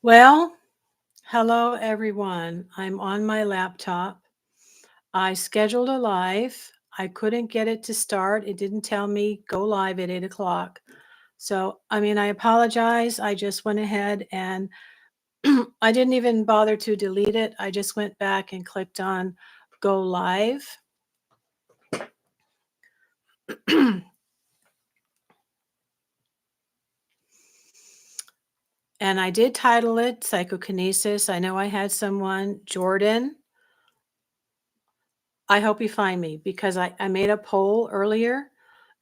Well, hello everyone. I'm on my laptop. I scheduled a live. I couldn't get it to start. It didn't tell me go live at 8 o'clock. So, I apologize. I just went ahead and I didn't even bother to delete it. I just went back and clicked on go live. And I did title it Psychokinesis. I know I had someone, Jordan. I hope you find me because I made a poll earlier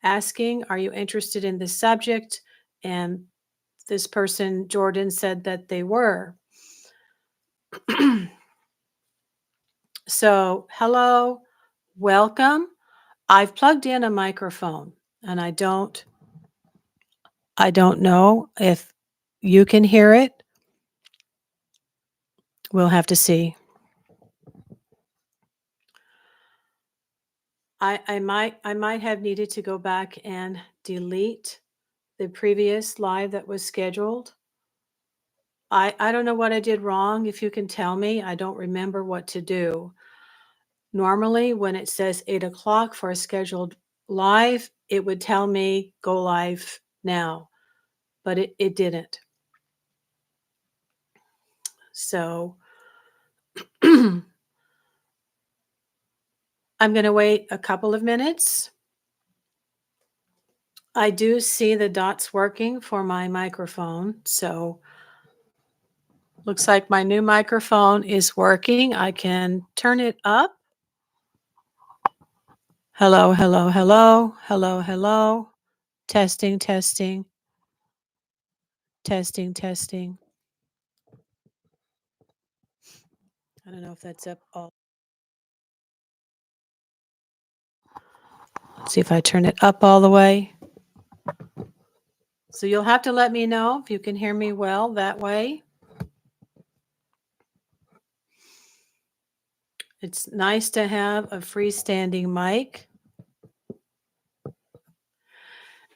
asking, are you interested in this subject? And this person, Jordan, said that they were. So, hello, welcome. I've plugged in a microphone and I don't know if you can hear it. We'll have to see. I might have needed to go back and delete the previous live that was scheduled. I don't know what I did wrong. If you can tell me, I don't remember what to do. Normally, when it says 8 o'clock for a scheduled live, it would tell me go live now, but it didn't. So I'm going to wait a couple of minutes. I do see the dots working for my microphone. So looks like my new microphone is working. I can turn it up. Hello, hello, hello, hello, hello. Testing, testing, testing, testing. I don't know if that's up all. Let's see if I turn it up all the way. So you'll have to let me know if you can hear me well that way. It's nice to have a freestanding mic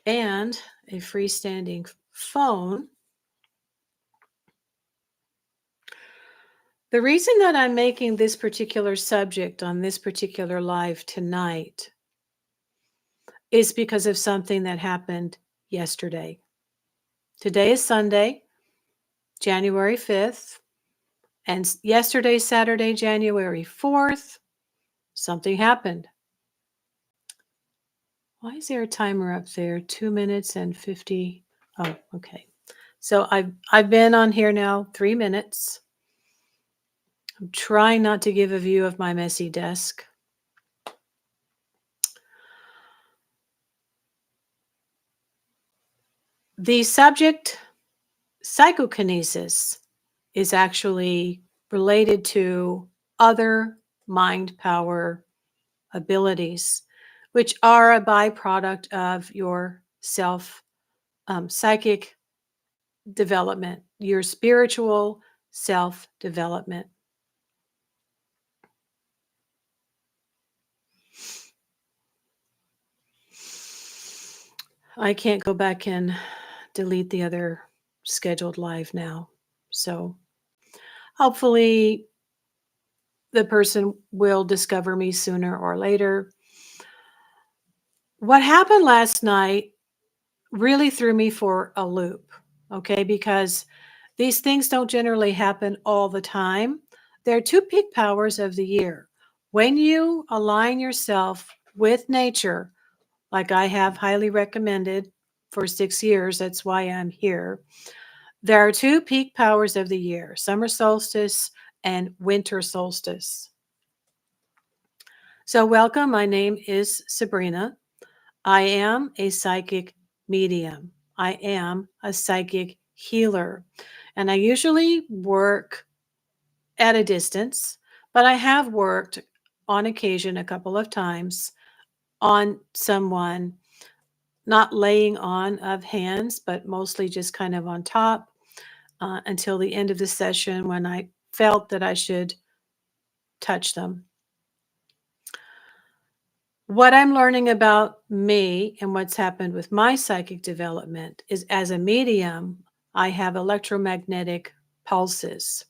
and a freestanding phone. The reason that I'm making this particular subject on this particular live tonight is because of something that happened yesterday. Today is Sunday, January 5th, and yesterday, Saturday, January 4th, something happened. Why is there a timer up there? 2 minutes and 50. Oh, okay. So I've been on here now 3 minutes. I'm trying not to give a view of my messy desk. The subject, psychokinesis, is actually related to other mind power abilities, which are a byproduct of your psychic development, your spiritual self development. I can't go back and delete the other scheduled live now. So hopefully the person will discover me sooner or later. What happened last night really threw me for a loop, okay? Because these things don't generally happen all the time. There are two peak powers of the year. When you align yourself with nature, like I have highly recommended for 6 years, that's why I'm here. There are two peak powers of the year, summer solstice and winter solstice. So welcome, my name is Sabrina. I am a psychic medium. I am a psychic healer. And I usually work at a distance, but I have worked on occasion a couple of times on someone, not laying on of hands, but mostly just kind of on top until the end of the session when I felt that I should touch them. What I'm learning about me and what's happened with my psychic development is as a medium, I have electromagnetic pulses.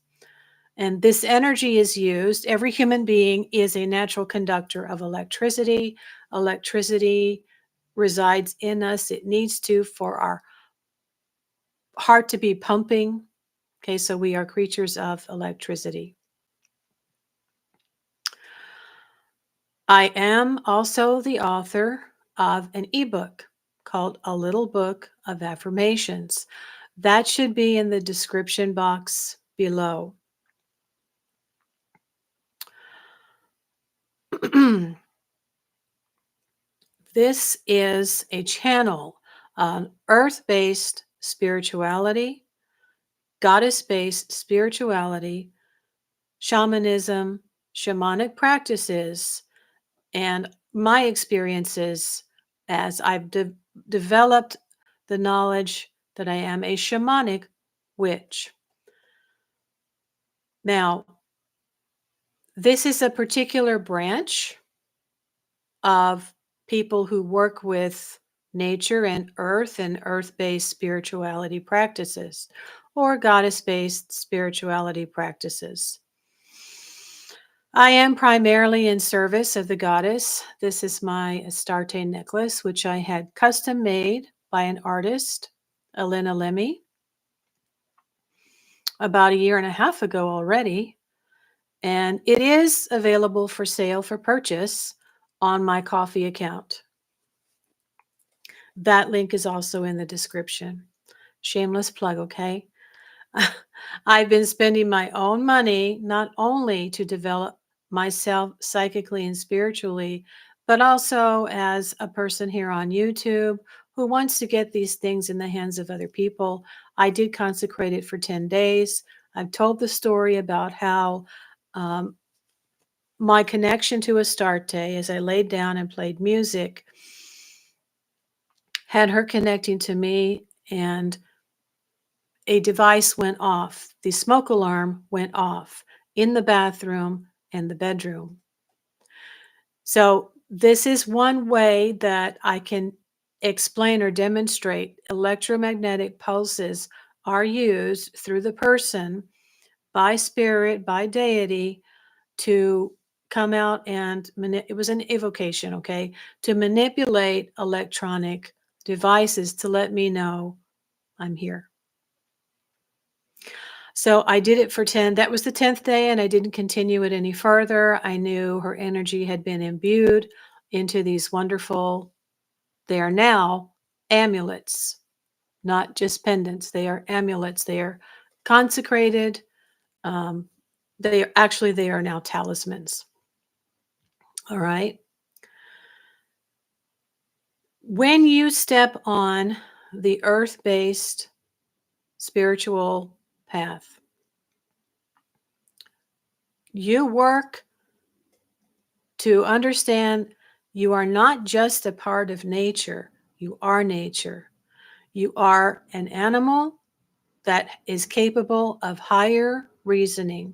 And this energy is used. Every human being is a natural conductor of electricity. Electricity resides in us. It needs to for our heart to be pumping. Okay, so we are creatures of electricity. I am also the author of an ebook called A Little Book of Affirmations. That should be in the description box below. This is a channel on earth-based spirituality, goddess-based spirituality, shamanism, shamanic practices, and my experiences as I've developed the knowledge that I am a shamanic witch. Now, this is a particular branch of people who work with nature and earth-based spirituality practices, or goddess-based spirituality practices. I am primarily in service of the goddess. This is my Astarte necklace, which I had custom made by an artist, Elena Lemmy, about a year and a half ago already. And it is available for sale for purchase on my Ko-fi account. That link is also in the description. Shameless plug, okay? I've been spending my own money not only to develop myself psychically and spiritually, but also as a person here on YouTube who wants to get these things in the hands of other people. I did consecrate it for 10 days. I've told the story about how my connection to Astarte, as I laid down and played music, had her connecting to me, and a device went off. The smoke alarm went off in the bathroom and the bedroom. So this is one way that I can explain or demonstrate electromagnetic pulses are used through the person by spirit, by deity, to come out and it was an evocation, okay, to manipulate electronic devices to let me know I'm here. So I did it for 10. That was the 10th day, and I didn't continue it any further. I knew her energy had been imbued into these wonderful, they are now amulets, not just pendants. They are amulets. They are consecrated. They are now talismans. All right. When you step on the earth-based spiritual path, you work to understand you are not just a part of nature, you are nature. You are an animal that is capable of higher reasoning,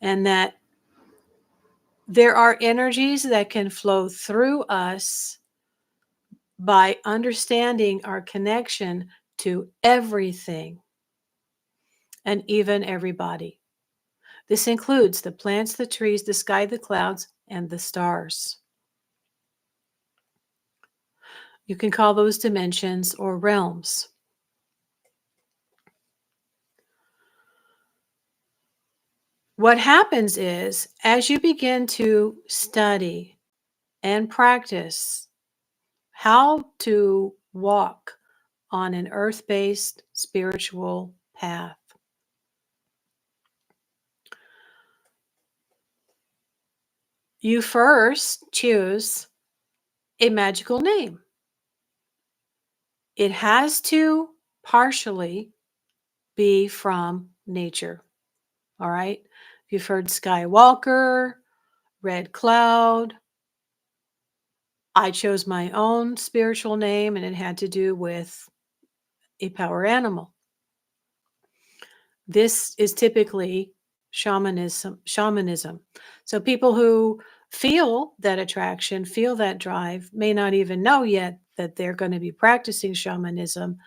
and that there are energies that can flow through us by understanding our connection to everything and even everybody. This includes the plants, the trees, the sky, the clouds, and the stars. You can call those dimensions or realms. What happens is, as you begin to study and practice how to walk on an earth-based spiritual path, you first choose a magical name. It has to partially be from nature. All right. If you've heard Skywalker, Red Cloud, I chose my own spiritual name, and it had to do with a power animal. This is typically shamanism. So people who feel that attraction, feel that drive, may not even know yet that they're going to be practicing shamanism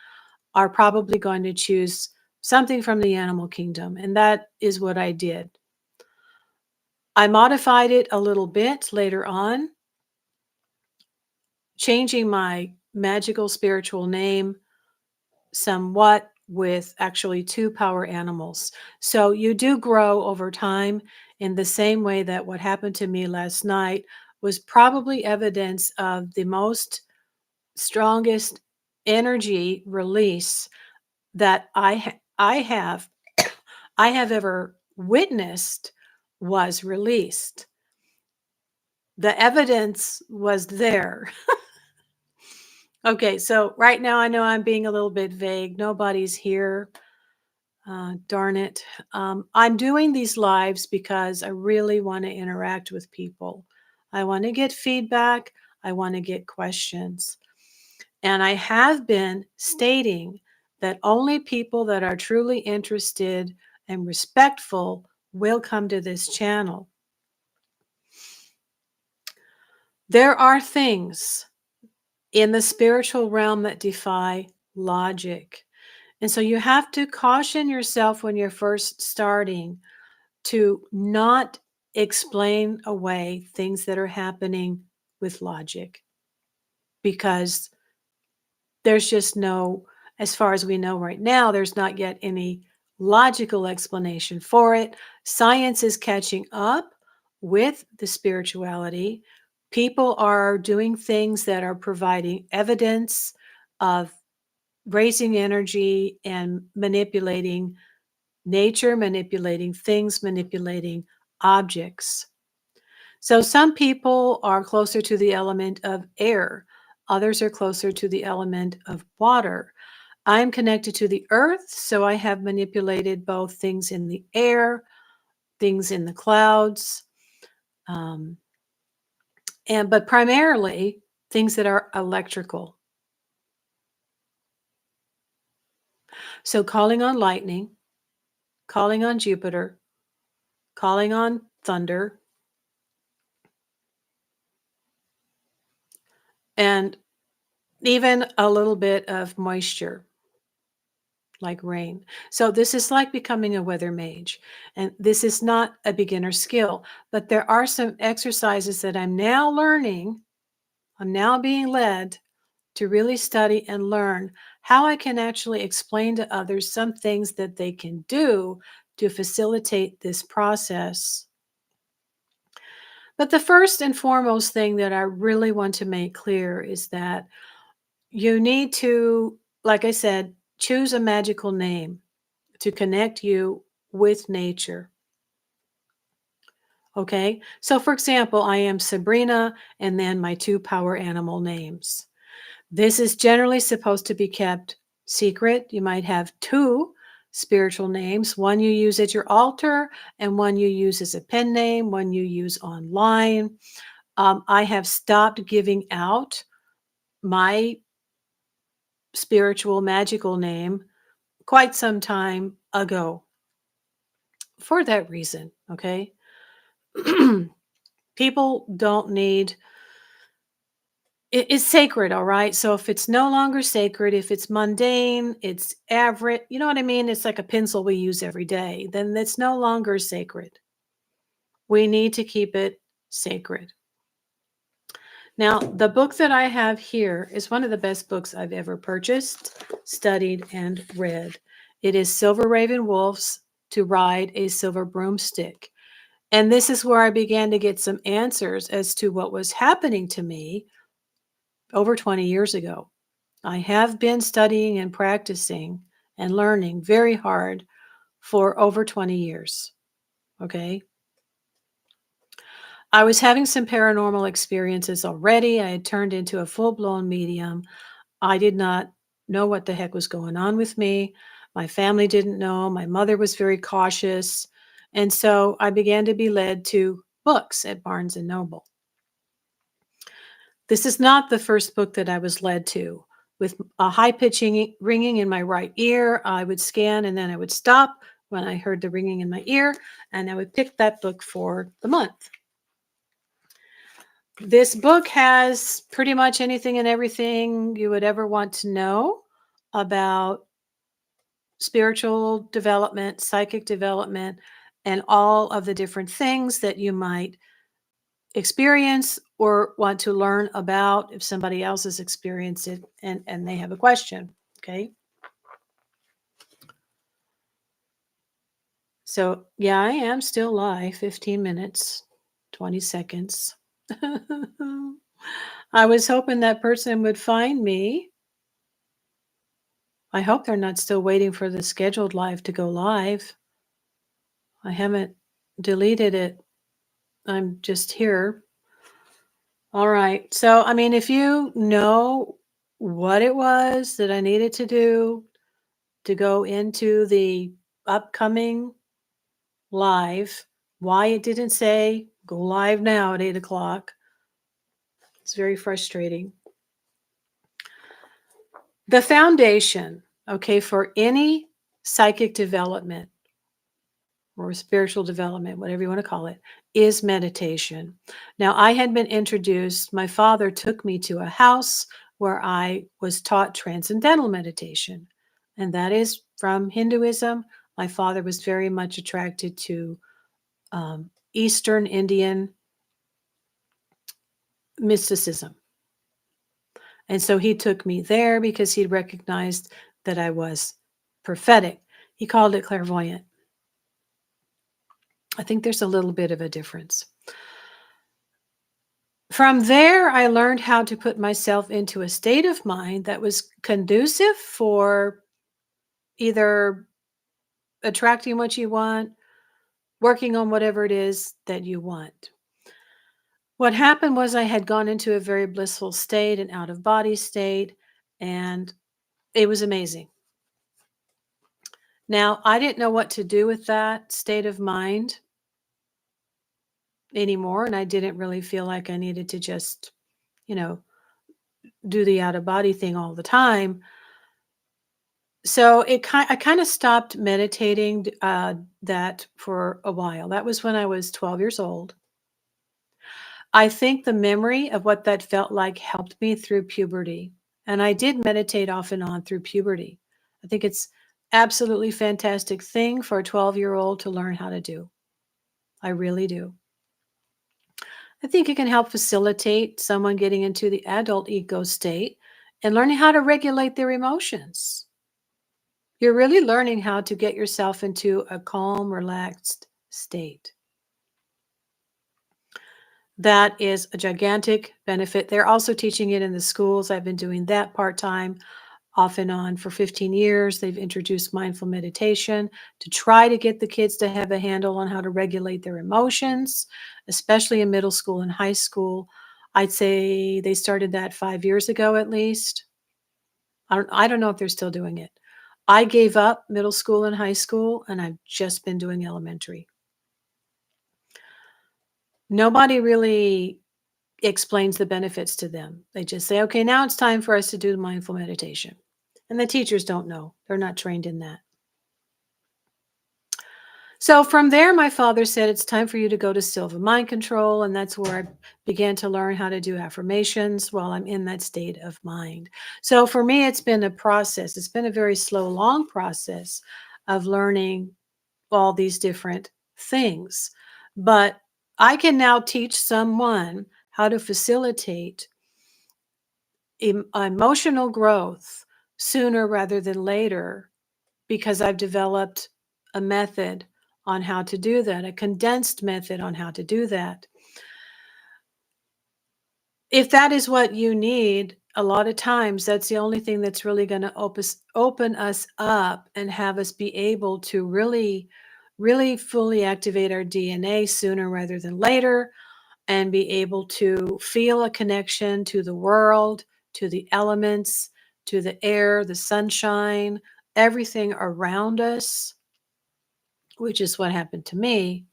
are probably going to choose something from the animal kingdom. And that is what I did. I modified it a little bit later on, changing my magical spiritual name somewhat with actually two power animals. So you do grow over time in the same way that what happened to me last night was probably evidence of the most strongest energy release that I have ever witnessed was released. The evidence was there. Okay, so right now I know I'm being a little bit vague. Nobody's here. Darn it. I'm doing these lives because I really want to interact with people. I want to get feedback. I want to get questions. And I have been stating that only people that are truly interested and respectful will come to this channel. There are things in the spiritual realm that defy logic. And so you have to caution yourself when you're first starting to not explain away things that are happening with logic, because there's just no, as far as we know right now, there's not yet any logical explanation for it. Science is catching up with the spirituality. People are doing things that are providing evidence of raising energy and manipulating nature, manipulating things, manipulating objects. So some people are closer to the element of air, others are closer to the element of water. I'm connected to the earth, so I have manipulated both things in the air, things in the clouds, um, but primarily things that are electrical. So calling on lightning, calling on Jupiter, calling on thunder, and even a little bit of moisture, like rain. So this is like becoming a weather mage. And this is not a beginner skill, but there are some exercises that I'm now learning. I'm now being led to really study and learn how I can actually explain to others some things that they can do to facilitate this process. But the first and foremost thing that I really want to make clear is that you need to, like I said, choose a magical name to connect you with nature. Okay. So, for example, I am Sabrina and then my two power animal names. This is generally supposed to be kept secret. You might have two spiritual names, one you use at your altar and one you use as a pen name, one you use online. I have stopped giving out my spiritual magical name quite some time ago for that reason. Okay. People don't need it's sacred, all right? So if it's no longer sacred, if it's mundane, it's average, you know what I mean? It's like a pencil we use every day, then it's no longer sacred. We need to keep it sacred. Now, the book that I have here is one of the best books I've ever purchased, studied, and read. It is Silver Raven Wolf's To Ride a Silver Broomstick. And this is where I began to get some answers as to what was happening to me over 20 years ago. I have been studying and practicing and learning very hard for over 20 years. Okay. I was having some paranormal experiences already. I had turned into a full blown medium. I did not know what the heck was going on with me. My family didn't know. My mother was very cautious. And so I began to be led to books at Barnes and Noble. This is not the first book that I was led to. With a high pitching ringing in my right ear, I would scan and then I would stop when I heard the ringing in my ear, and I would pick that book for the month. This book has pretty much anything and everything you would ever want to know about spiritual development, psychic development, and all of the different things that you might experience or want to learn about if somebody else has experienced it and they have a question. Okay. So, yeah, I am still live, 15 minutes, 20 seconds. I was hoping that person would find me. I hope they're not still waiting for the scheduled live to go live. I haven't deleted it. I'm just here. All right. So, I mean, if you know what it was that I needed to do to go into the upcoming live, why it didn't say go live now at 8 o'clock, it's very frustrating. The foundation, okay, for any psychic development or spiritual development, whatever you want to call it, is meditation. Now, I had been introduced, my father took me to a house where I was taught transcendental meditation, and that is from Hinduism. My father was very much attracted to Eastern Indian mysticism. And so he took me there because he recognized that I was prophetic. He called it clairvoyant. I think there's a little bit of a difference. From there, I learned how to put myself into a state of mind that was conducive for either attracting what you want, working on whatever it is that you want. What happened was I had gone into a very blissful state, an out of body state, and it was amazing. Now, I didn't know what to do with that state of mind anymore, and I didn't really feel like I needed to just, you know, do the out of body thing all the time. So I kind of stopped meditating that for a while. That was when I was 12 years old. I think the memory of what that felt like helped me through puberty. And I did meditate off and on through puberty. I think it's absolutely fantastic thing for a 12-year-old to learn how to do. I really do. I think it can help facilitate someone getting into the adult ego state and learning how to regulate their emotions. You're really learning how to get yourself into a calm, relaxed state. That is a gigantic benefit. They're also teaching it in the schools. I've been doing that part-time, off and on for 15 years. They've introduced mindful meditation to try to get the kids to have a handle on how to regulate their emotions, especially in middle school and high school. I'd say they started that 5 years ago at least. I don't know if they're still doing it. I gave up middle school and high school, and I've just been doing elementary. Nobody really explains the benefits to them. They just say, okay, now it's time for us to do the mindful meditation. And the teachers don't know. They're not trained in that. So from there, my father said, it's time for you to go to Silva Mind Control. And that's where I began to learn how to do affirmations while I'm in that state of mind. So for me, it's been a process. It's been a very slow, long process of learning all these different things. But I can now teach someone how to facilitate emotional growth sooner rather than later because I've developed a method on how to do that, a condensed method on how to do that. If that is what you need, a lot of times that's the only thing that's really going to open us up and have us be able to really fully activate our DNA sooner rather than later and be able to feel a connection to the world, to the elements, to the air, the sunshine, everything around us, which is what happened to me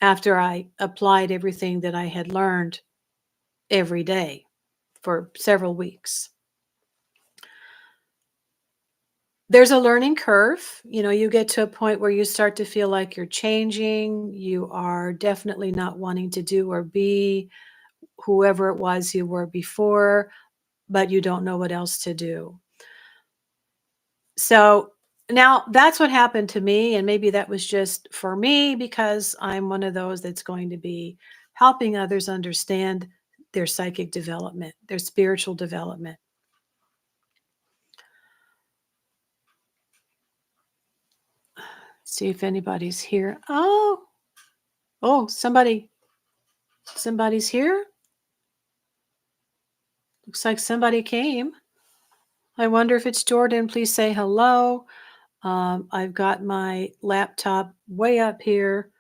after I applied everything that I had learned every day for several weeks. There's a learning curve. You get to a point where you start to feel like you're changing. You are definitely not wanting to do or be whoever it was you were before, but you don't know what else to do. So now that's what happened to me. And maybe that was just for me because I'm one of those that's going to be helping others understand their psychic development, their spiritual development. See if anybody's here. Oh, somebody's here. Looks like somebody came. I wonder if it's Jordan. Please say hello. I've got my laptop way up here.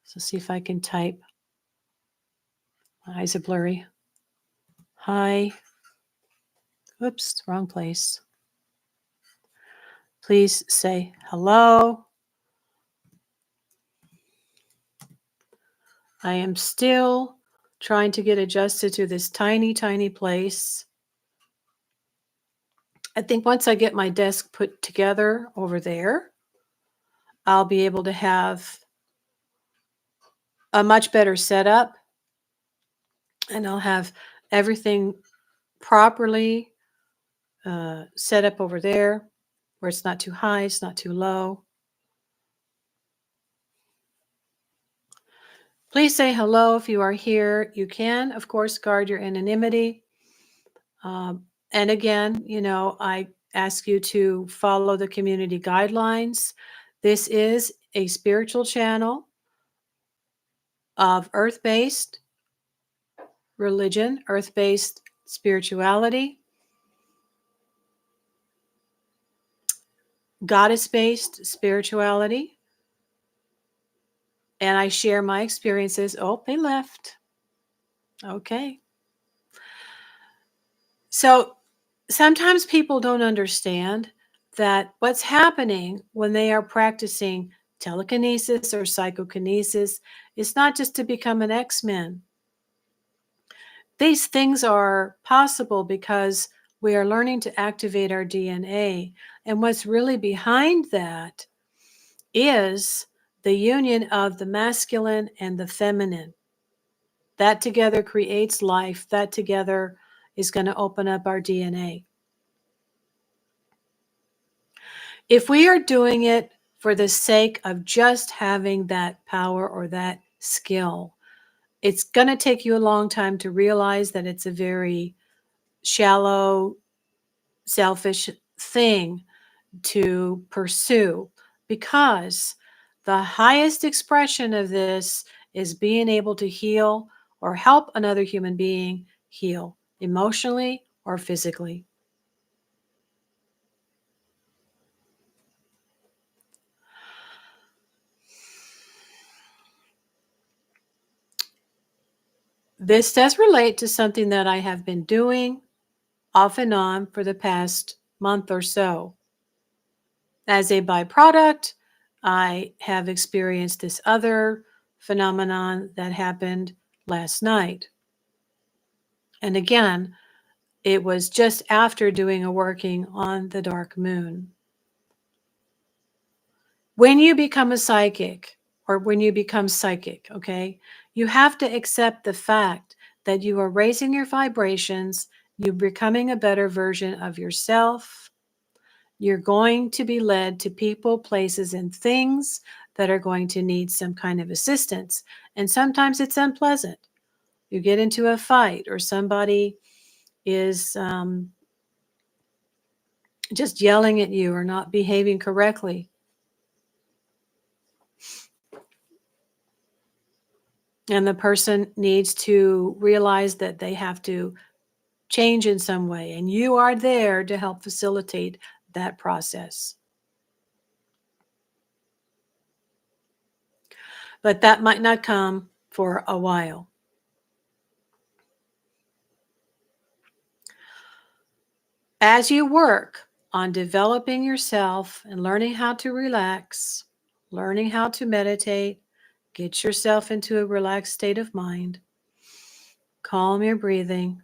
So see if I can type. My eyes are blurry. Hi. Oops, wrong place. Please say hello. I am still trying to get adjusted to this tiny, tiny place. I think once I get my desk put together over there, I'll be able to have a much better setup and I'll have everything properly set up over there where it's not too high, it's not too low. Please say hello if you are here. You can, of course, guard your anonymity. And again, I ask you to follow the community guidelines. This is a spiritual channel of earth-based religion, earth-based spirituality, goddess-based spirituality. And I share my experiences. Oh, they left. Okay. So sometimes people don't understand that what's happening when they are practicing telekinesis or psychokinesis is not just to become an X-Men. These things are possible because we are learning to activate our DNA. And what's really behind that is the union of the masculine and the feminine. That together creates life. That together is going to open up our DNA. If we are doing it for the sake of just having that power or that skill, it's going to take you a long time to realize that it's a very shallow, selfish thing to pursue, because the highest expression of this is being able to heal or help another human being heal emotionally or physically. This does relate to something that I have been doing off and on for the past month or so. As a byproduct, I have experienced this other phenomenon that happened last night. And again, it was just after doing a working on the dark moon. When you become a psychic, or when you become psychic, okay, you have to accept the fact that you are raising your vibrations, you're becoming a better version of yourself. You're going to be led to people, places, and things that are going to need some kind of assistance. And sometimes it's unpleasant. You get into a fight, or somebody is just yelling at you or not behaving correctly. And the person needs to realize that they have to change in some way. And you are there to help facilitate that process. But that might not come for a while. As you work on developing yourself and learning how to relax, learning how to meditate, get yourself into a relaxed state of mind, calm your breathing,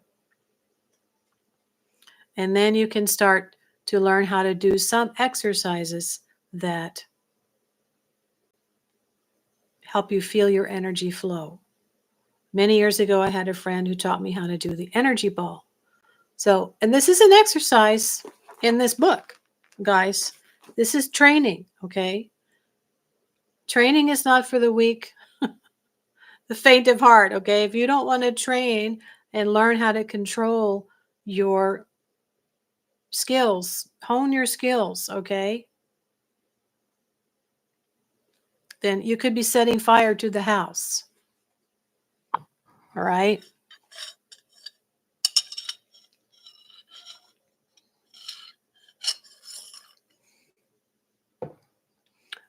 and then you can start to learn how to do some exercises that help you feel your energy flow. Many years ago, I had a friend who taught me how to do the energy ball. So, and this is an exercise in this book, guys. This is training, okay? Training is not for the weak, the faint of heart, okay? If you don't want to train and learn how to control your skills, hone your skills, okay? Then you could be setting fire to the house. All right?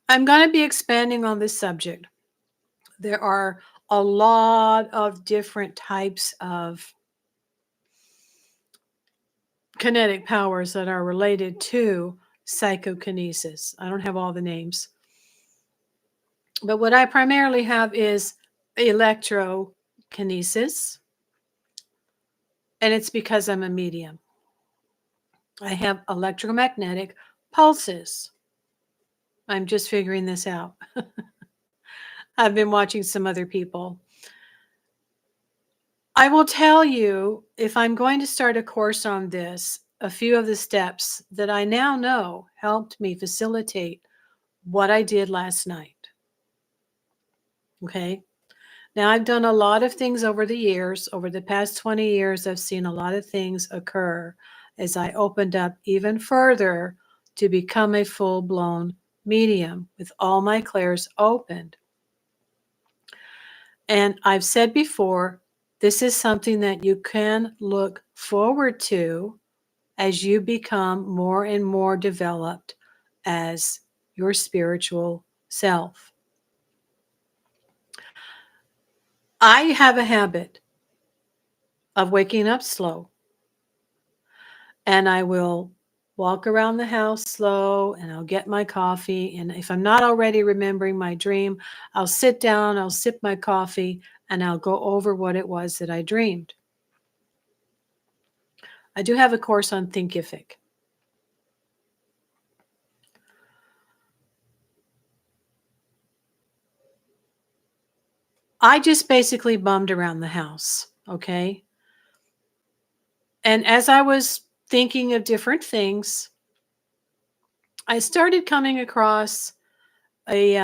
I'm going to be expanding on this subject. There are a lot of different types of kinetic powers that are related to psychokinesis. I don't have all the names. But what I primarily have is electrokinesis, and it's because I'm a medium. I have electromagnetic pulses. I'm just figuring this out. I've been watching some other people. I will tell you, if I'm going to start a course on this, a few of the steps that I now know helped me facilitate what I did last night. Okay. Now, I've done a lot of things over the years. Over the past 20 years, I've seen a lot of things occur as I opened up even further to become a full-blown medium with all my clairs opened. And I've said before, this is something that you can look forward to as you become more and more developed as your spiritual self. I have a habit of waking up slow, and I will walk around the house slow, and I'll get my coffee. And if I'm not already remembering my dream, I'll sit down, I'll sip my coffee, and I'll go over what it was that I dreamed. I do have a course on Thinkific. I just basically bummed around the house, okay? And as I was thinking of different things, I started coming across a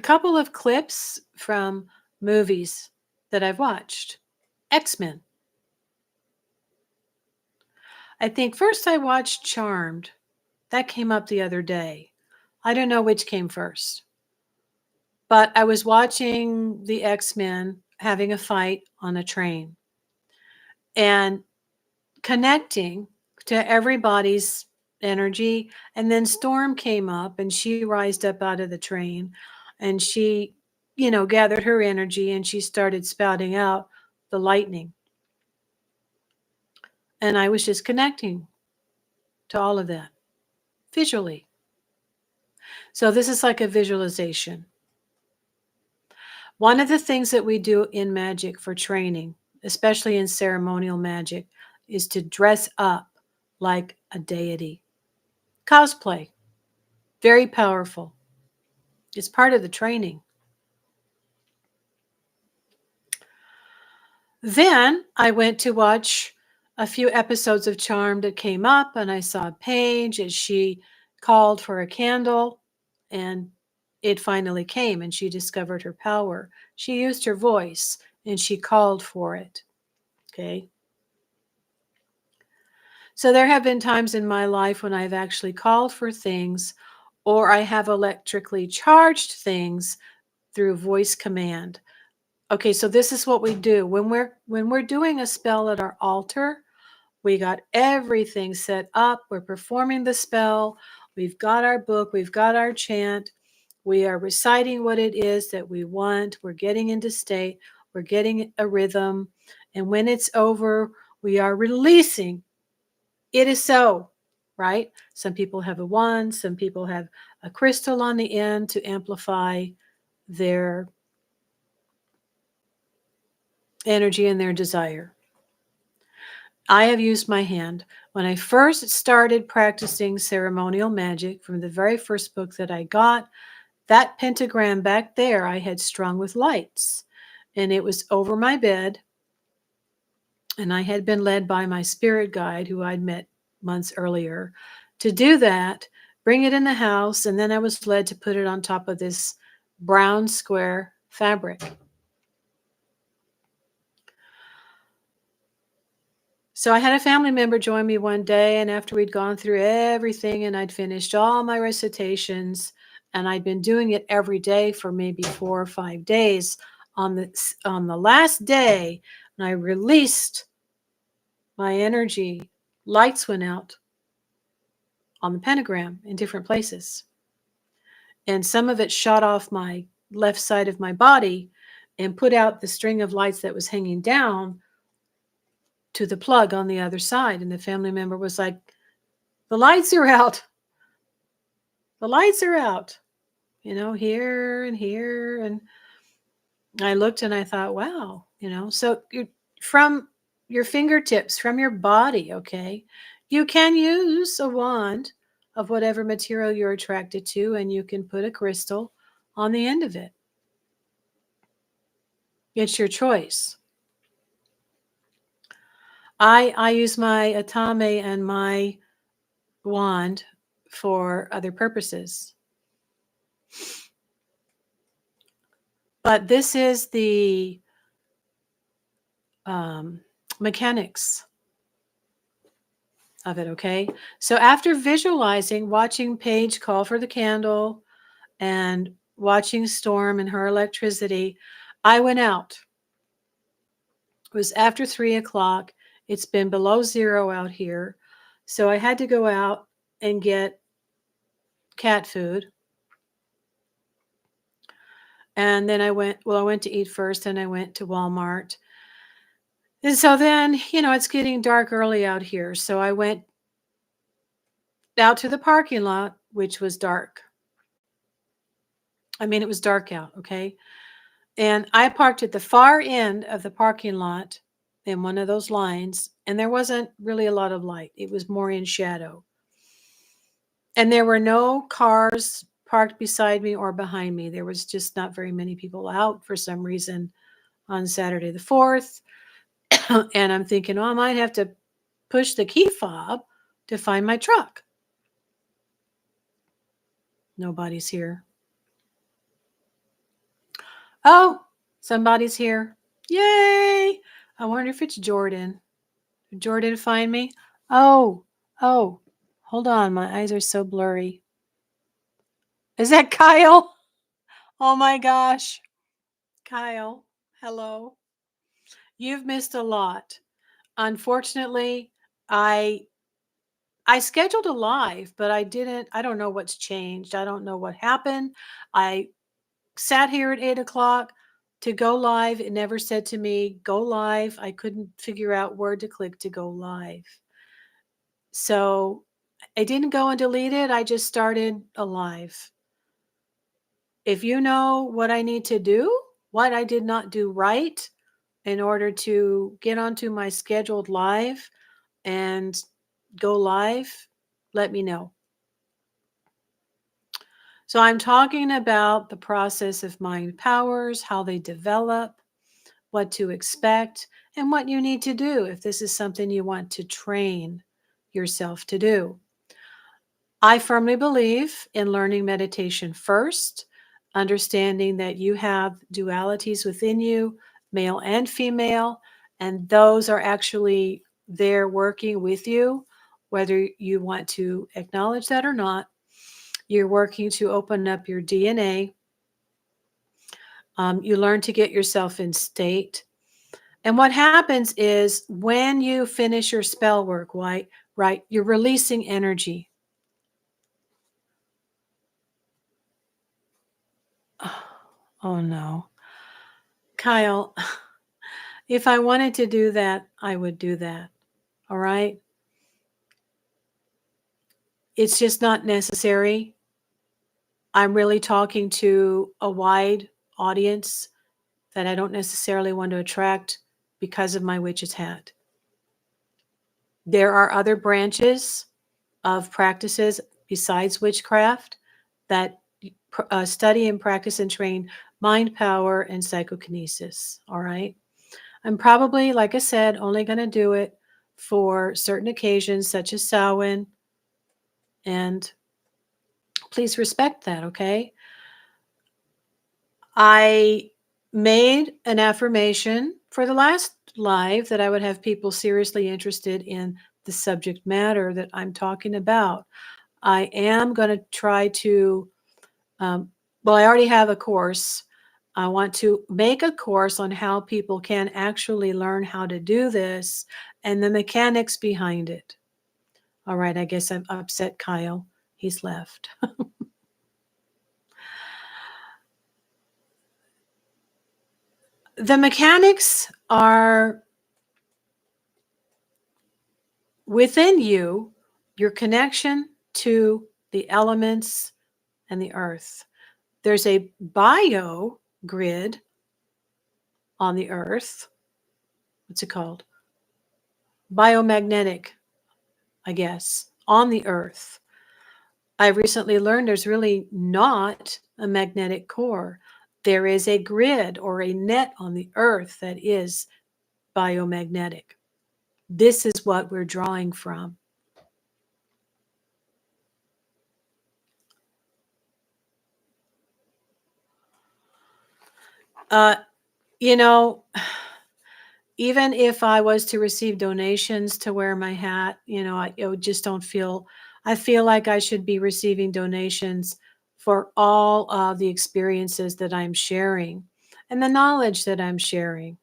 couple of clips from movies that I've watched. X-Men. I think first I watched Charmed. That came up the other day. I don't know which came first. But I was watching the X-Men having a fight on a train and connecting to everybody's energy. And then Storm came up and she rised up out of the train and she, gathered her energy and she started spouting out the lightning. And I was just connecting to all of that visually. So this is like a visualization. One of the things that we do in magic for training, especially in ceremonial magic, is to dress up like a deity. Cosplay, very powerful. It's part of the training. Then I went to watch a few episodes of Charmed that came up, and I saw Paige as she called for a candle, and it finally came, and she discovered her power. She used her voice, and she called for it. Okay. So there have been times in my life when I've actually called for things, or I have electrically charged things through voice command. Okay, so this is what we do. When we're doing a spell at our altar, we got everything set up. We're performing the spell. We've got our book, we've got our chant. We are reciting what it is that we want. We're getting into state. We're getting a rhythm. And when it's over, we are releasing. It is so, right? Some people have a wand. Some people have a crystal on the end to amplify their energy and their desire. I have used my hand. When I first started practicing ceremonial magic, from the very first book that I got, that pentagram back there I had strung with lights, and it was over my bed, and I had been led by my spirit guide who I'd met months earlier to do that, bring it in the house, and then I was led to put it on top of this brown square fabric. So I had a family member join me one day, and after we'd gone through everything and I'd finished all my recitations, and I'd been doing it every day for maybe 4 or 5 days, on the last day, when I released my energy, lights went out on the pentagram in different places. And some of it shot off my left side of my body and put out the string of lights that was hanging down to the plug on the other side. And the family member was like, the lights are out. The lights are out, here and here. And I looked and I thought, wow, so from your fingertips, from your body, okay, you can use a wand of whatever material you're attracted to, and you can put a crystal on the end of it. It's your choice. I use my atame and my wand for other purposes. But this is the mechanics of it, okay? So after visualizing, watching Paige call for the candle and watching Storm and her electricity, I went out. It was after 3 o'clock. It's been below zero out here. So I had to go out and get cat food. And then I went to eat first, and I went to Walmart. And so then, it's getting dark early out here. So I went out to the parking lot, which was dark. I mean, it was dark out, okay? And I parked at the far end of the parking lot in one of those lines, and there wasn't really a lot of light. It was more in shadow. And there were no cars parked beside me or behind me. There was just not very many people out for some reason on Saturday the 4th. And I'm thinking, I might have to push the key fob to find my truck. Nobody's here. Oh, somebody's here. Yay! I wonder if it's Jordan. Did Jordan find me? Oh, hold on. My eyes are so blurry. Is that Kyle? Oh my gosh. Kyle, hello. You've missed a lot. Unfortunately, I scheduled a live, but I don't know what's changed. I don't know what happened. I sat here at 8 o'clock to go live. It never said to me, go live. I couldn't figure out where to click to go live. So I didn't go and delete it. I just started a live. If you know what I need to do, what I did not do right in order to get onto my scheduled live and go live, let me know. So I'm talking about the process of mind powers, how they develop, what to expect, and what you need to do if this is something you want to train yourself to do. I firmly believe in learning meditation first, understanding that you have dualities within you, male and female, and those are actually there working with you, whether you want to acknowledge that or not. You're working to open up your DNA. You learn to get yourself in state. And what happens is when you finish your spell work, right, you're releasing energy. Oh no. Kyle, if I wanted to do that, I would do that. All right? It's just not necessary. I'm really talking to a wide audience that I don't necessarily want to attract because of my witch's hat. There are other branches of practices besides witchcraft that study and practice and train mind power and psychokinesis. All right. I'm probably, like I said, only going to do it for certain occasions, such as Samhain, and please respect that, okay? I made an affirmation for the last live that I would have people seriously interested in the subject matter that I'm talking about. I am going to try to, well, I already have a course. I want to make a course on how people can actually learn how to do this and the mechanics behind it. All right, I guess I've upset Kyle. He's left. The mechanics are within you, your connection to the elements and the earth. There's a bio grid on the earth. What's it called? Biomagnetic, I guess, on the earth. I recently learned there's really not a magnetic core. There is a grid or a net on the earth that is biomagnetic. This is what we're drawing from. You know, even if I was to receive donations to wear my hat, I just don't feel, I feel like I should be receiving donations for all of the experiences that I'm sharing and the knowledge that I'm sharing.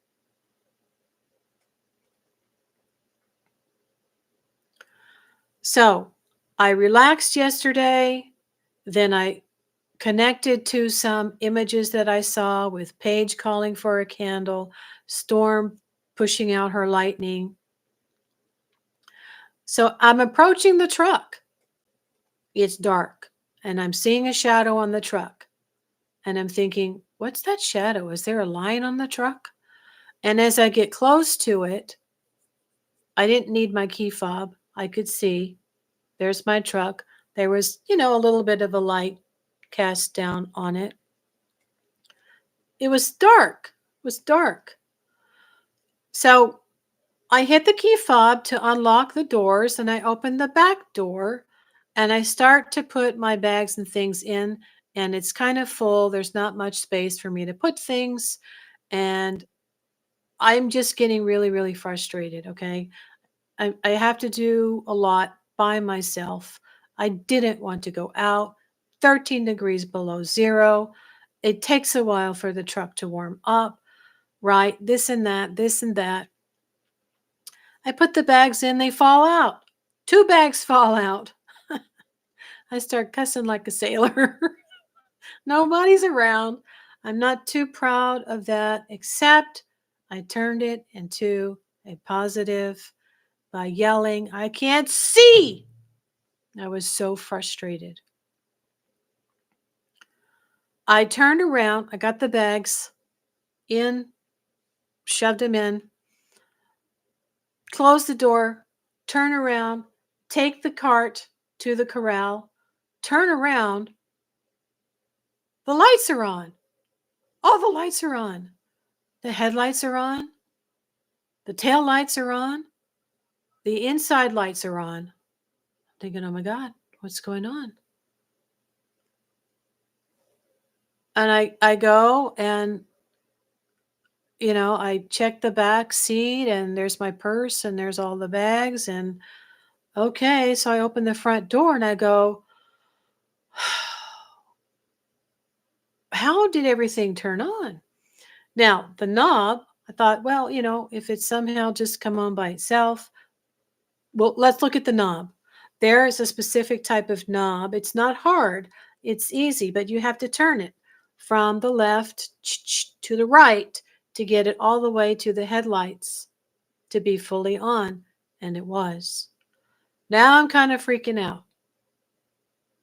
So I relaxed yesterday, then I connected to some images that I saw with Paige calling for a candle, Storm pushing out her lightning. So I'm approaching the truck. It's dark and I'm seeing a shadow on the truck. And I'm thinking, what's that shadow? Is there a line on the truck? And as I get close to it, I didn't need my key fob. I could see there's my truck. There was, a little bit of a light cast down on it. It was dark. It was dark. So I hit the key fob to unlock the doors and I open the back door and I start to put my bags and things in, and it's kind of full. There's not much space for me to put things. And I'm just getting really, really frustrated. Okay. I have to do a lot by myself. I didn't want to go out. 13 degrees below zero. It takes a while for the truck to warm up, right? This and that, this and that. I put the bags in, they fall out. 2 bags fall out. I start cussing like a sailor. Nobody's around. I'm not too proud of that, except I turned it into a positive by yelling, I can't see. I was so frustrated. I turned around, I got the bags in, shoved them in, close the door, turn around, take the cart to the corral, turn around. The lights are on. All the lights are on. The headlights are on. The tail lights are on. The inside lights are on. I'm thinking, oh my God, what's going on? And I go and, I check the back seat and there's my purse and there's all the bags. And okay, so I open the front door and I go, how did everything turn on? Now, the knob, I thought, well, if it's somehow just come on by itself, well, let's look at the knob. There is a specific type of knob. It's not hard. It's easy, but you have to turn it from the left to the right to get it all the way to the headlights to be fully on. And it was. Now I'm kind of freaking out.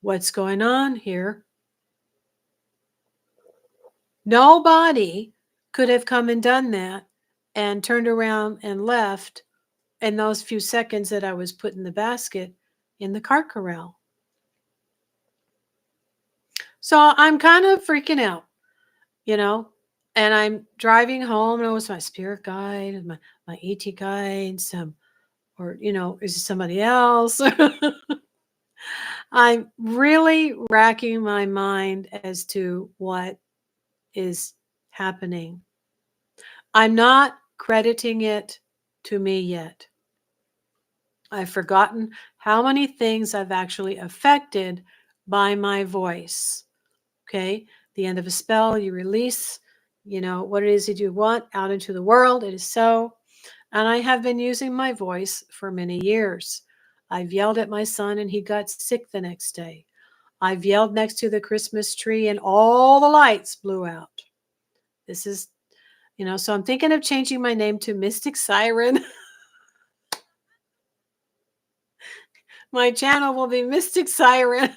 What's going on here? Nobody could have come and done that and turned around and left in those few seconds that I was putting the basket in the cart corral. So I'm kind of freaking out, and I'm driving home, and it was my spirit guide and my ET guide, some Or, is it somebody else? I'm really racking my mind as to what is happening. I'm not crediting it to me yet. I've forgotten how many things I've actually affected by my voice. Okay. The end of a spell, you release, what it is that you want out into the world. It is so. And I have been using my voice for many years. I've yelled at my son and he got sick the next day. I've yelled next to the Christmas tree and all the lights blew out. This is, so I'm thinking of changing my name to Mystic Siren. My channel will be Mystic Siren.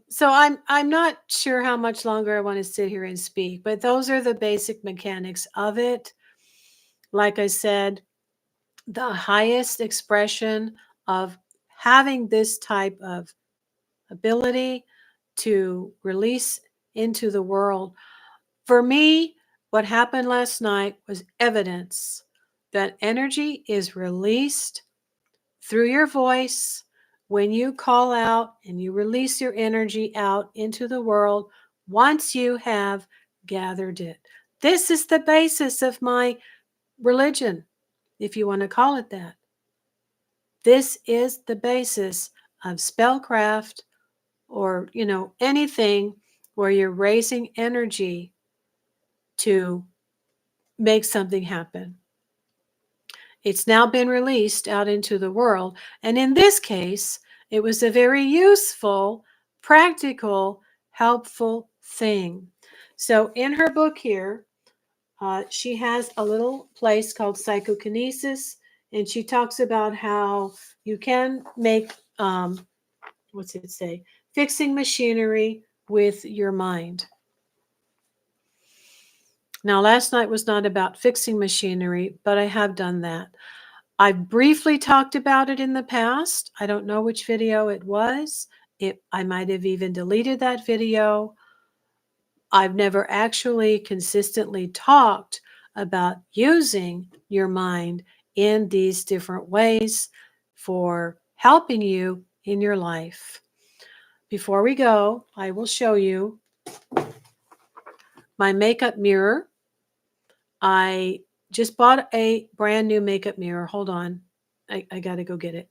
So I'm not sure how much longer I want to sit here and speak, but those are the basic mechanics of it. Like I said, the highest expression of having this type of ability to release into the world. For me, what happened last night was evidence that energy is released through your voice when you call out and you release your energy out into the world once you have gathered it. This is the basis of my religion, if you want to call it that. This is the basis of spellcraft or, anything where you're raising energy to make something happen. It's now been released out into the world. And in this case, it was a very useful, practical, helpful thing. So in her book here, she has a little place called Psychokinesis, and she talks about how you can make, what's it say? Fixing machinery with your mind. Now, last night was not about fixing machinery, but I have done that. I briefly talked about it in the past. I don't know which video it was. I might have even deleted that video. I've never actually consistently talked about using your mind in these different ways for helping you in your life. Before we go, I will show you my makeup mirror. I just bought a brand new makeup mirror. Hold on. I got to go get it.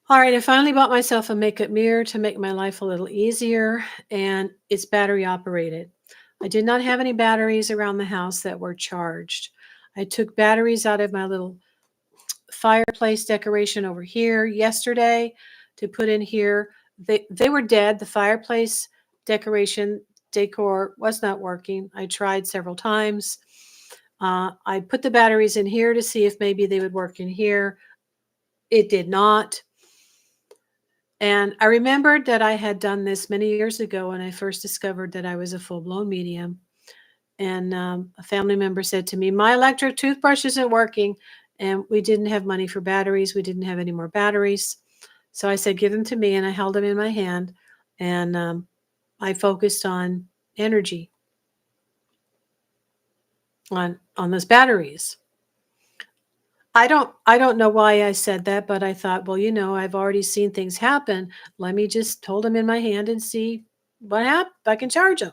All right, I finally bought myself a makeup mirror to make my life a little easier, and it's battery operated. I did not have any batteries around the house that were charged. I took batteries out of my little fireplace decoration over here yesterday to put in here. They were dead. The fireplace decoration decor was not working. I tried several times. I put the batteries in here to see if maybe they would work in here. It did not. And I remembered that I had done this many years ago when I first discovered that I was a full-blown medium. And a family member said to me, my electric toothbrush isn't working. And we didn't have money for batteries. We didn't have any more batteries. So I said, give them to me. And I held them in my hand. And I focused on energy, on those batteries. I don't know why I said that, but I thought, well, I've already seen things happen. Let me just hold them in my hand and see what happens, if I can charge them.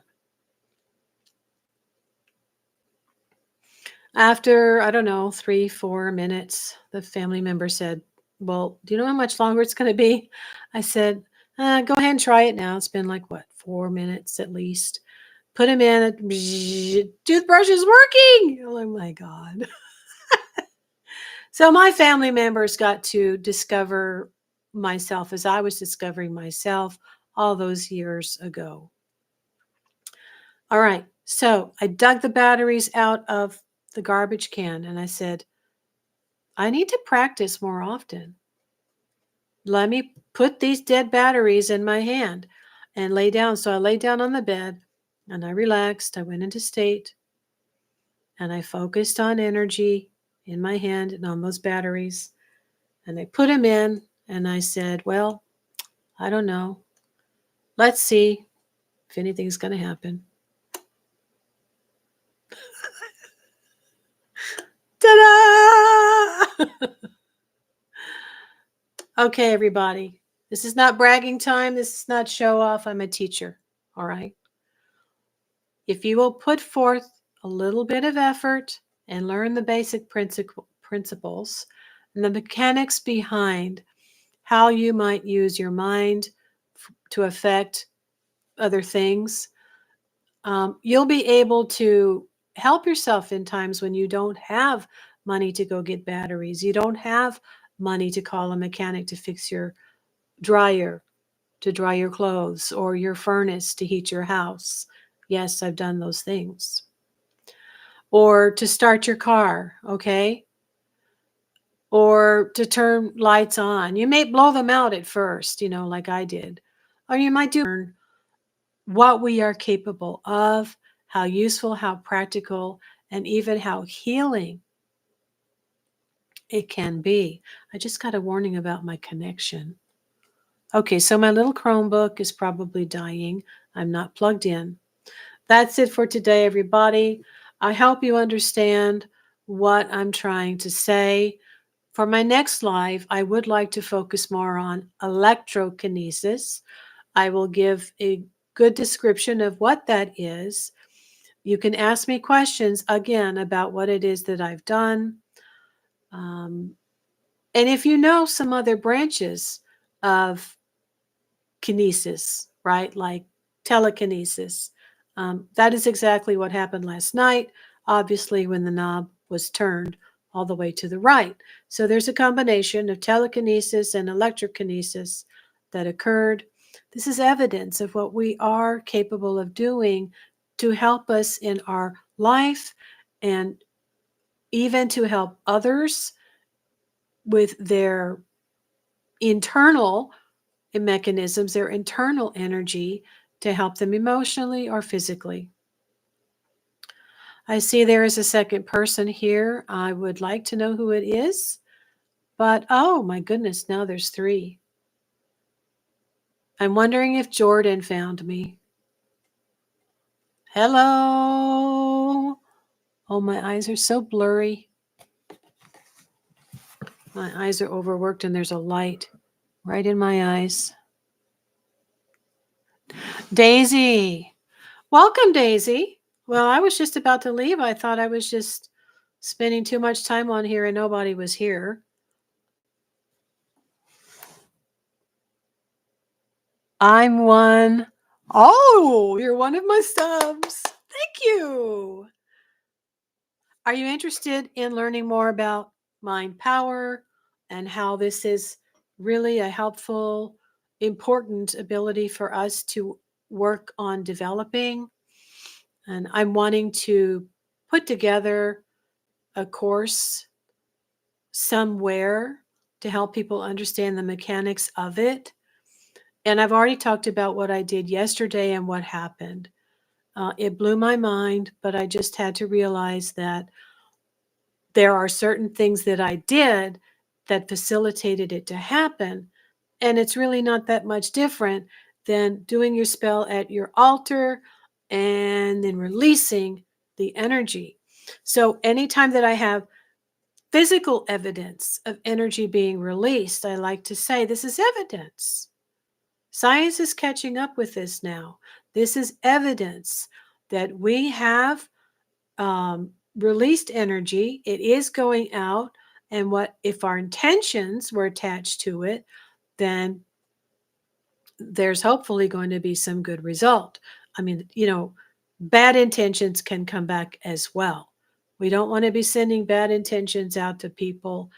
After, I don't know, 3-4 minutes, the family member said, well, do you know how much longer it's going to be? I said, go ahead and try it now. It's been like, 4 minutes at least. Put them in. Toothbrush is working. Oh, my God. So my family members got to discover myself as I was discovering myself all those years ago. All right. So I dug the batteries out of the garbage can and I said, I need to practice more often. Let me put these dead batteries in my hand and lay down. So I lay down on the bed and I relaxed. I went into state and I focused on energy in my hand and on those batteries. And I put them in And I said, well, I don't know. Let's see if anything's going to happen. Ta-da! Okay, everybody. This is not bragging time. This is not show off. I'm a teacher. All right. If you will put forth a little bit of effort and learn the basic principles and the mechanics behind how you might use your mind to affect other things, you'll be able to help yourself in times when you don't have money to go get batteries. You don't have money to call a mechanic to fix your dryer, to dry your clothes, or your furnace to heat your house. Yes, I've done those things. Or to start your car, okay? Or to turn lights on. You may blow them out at first, like I did. Or you might learn what we are capable of, how useful, how practical, and even how healing it can be. I just got a warning about my connection. Okay, so my little Chromebook is probably dying. I'm not plugged in. That's it for today, everybody. I hope you understand what I'm trying to say. For my next live, I would like to focus more on electrokinesis. I will give a good description of what that is. You can ask me questions again about what it is that I've done. And if you know some other branches of kinesis, right, like telekinesis, that is exactly what happened last night, obviously, when the knob was turned all the way to the right. So there's a combination of telekinesis and electrokinesis that occurred. This is evidence of what we are capable of doing to help us in our life and even to help others with their internal mechanisms, their internal energy, to help them emotionally or physically. I see there is a second person here. I would like to know who it is, but oh my goodness, now there's 3. I'm wondering if Jordan found me. Hello. Oh, my eyes are so blurry. My eyes are overworked and there's a light right in my eyes. Daisy. Welcome, Daisy. Well, I was just about to leave. I thought I was just spending too much time on here and nobody was here. I'm one. Oh, you're one of my subs. Thank you. Are you interested in learning more about mind power and how this is really a helpful, important ability for us to work on developing? And I'm wanting to put together a course somewhere to help people understand the mechanics of it. And I've already talked about what I did yesterday and what happened. It blew my mind, but I just had to realize that there are certain things that I did that facilitated it to happen. And it's really not that much different than doing your spell at your altar and then releasing the energy. So anytime that I have physical evidence of energy being released, I like to say this is evidence. Science is catching up with this now. This is evidence that we have released energy. It is going out. And what if our intentions were attached to it, then there's hopefully going to be some good result. I mean, bad intentions can come back as well. We don't want to be sending bad intentions out to people.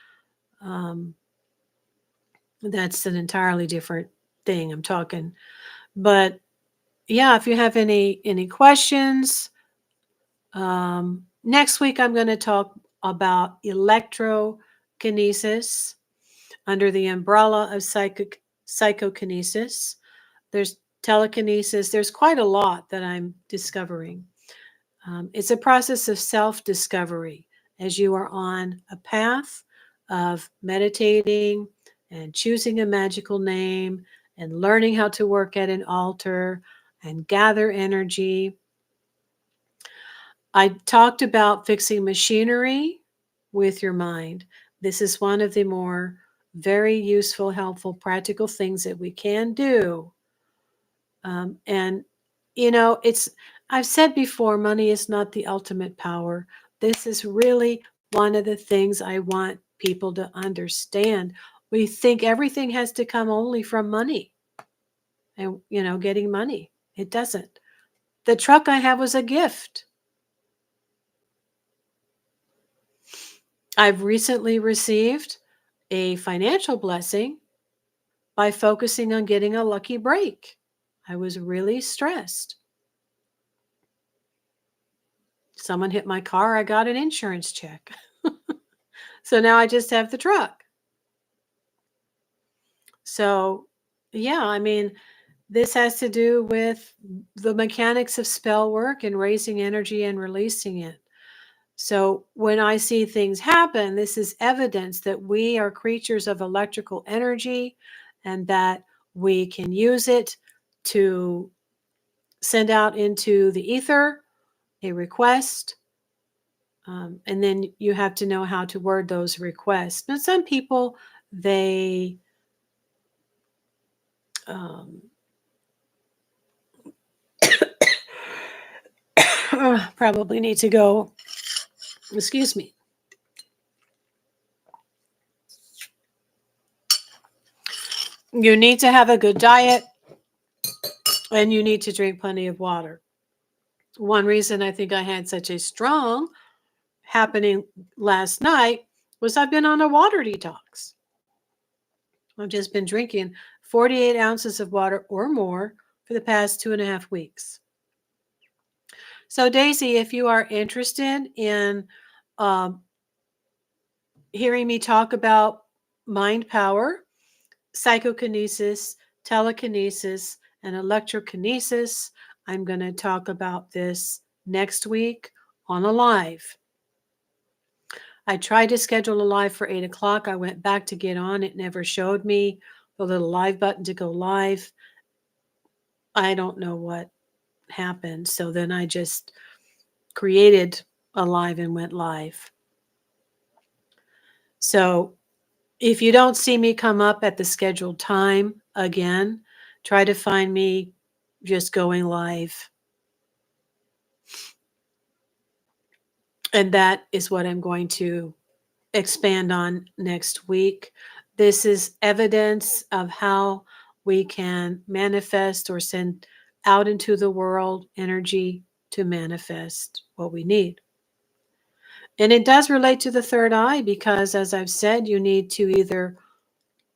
That's an entirely different thing I'm talking. But yeah, if you have any questions, next week I'm going to talk about electrokinesis under the umbrella of psychokinesis. There's telekinesis. There's quite a lot that I'm discovering. It's a process of self-discovery as you are on a path of meditating and choosing a magical name and learning how to work at an altar and gather energy. I talked about fixing machinery with your mind. This is one of the more very useful, helpful, practical things that we can do. And, I've said before, money is not the ultimate power. This is really one of the things I want people to understand. We think everything has to come only from money and, getting money. It doesn't. The truck I have was a gift. I've recently received a financial blessing by focusing on getting a lucky break. I was really stressed. Someone hit my car, I got an insurance check. So now I just have the truck. So, yeah, I mean, this has to do with the mechanics of spell work and raising energy and releasing it. So when I see things happen, this is evidence that we are creatures of electrical energy and that we can use it to send out into the ether a request. And then you have to know how to word those requests. Now, some people, they probably need to go, excuse me. You need to have a good diet and you need to drink plenty of water. One reason I think I had such a strong happening last night was I've been on a water detox. I've just been drinking 48 ounces of water or more for the past 2.5 weeks. So, Daisy, if you are interested in hearing me talk about mind power, psychokinesis, telekinesis, and electrokinesis, I'm going to talk about this next week on a live. I tried to schedule a live for 8 o'clock. I went back to get on. It never showed me the little live button to go live. I don't know what happened. So then I just created a live and went live. So if you don't see me come up at the scheduled time again, try to find me just going live. And that is what I'm going to expand on next week. This is evidence of how we can manifest or send out into the world energy to manifest what we need. And it does relate to the third eye because, as I've said, you need to either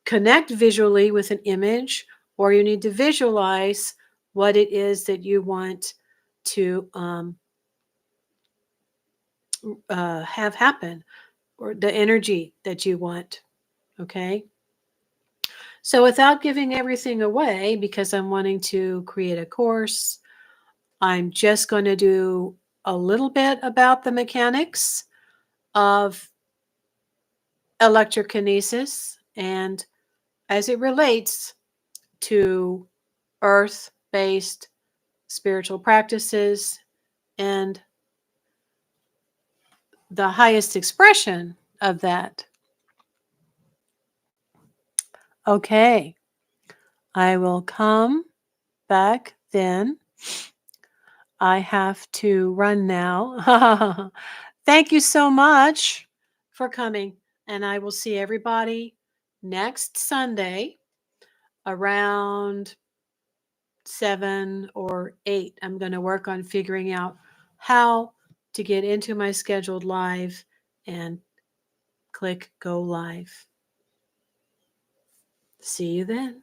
connect visually with an image or you need to visualize what it is that you want to have happen, or the energy that you want. Okay. So without giving everything away, because I'm wanting to create a course, I'm just going to do a little bit about the mechanics of electrokinesis and as it relates to earth-based spiritual practices and the highest expression of that. Okay, I will come back then. I have to run now. Thank you so much for coming, and I will see everybody next Sunday around 7 or 8. I'm going to work on figuring out how to get into my scheduled live and click go live. See you then.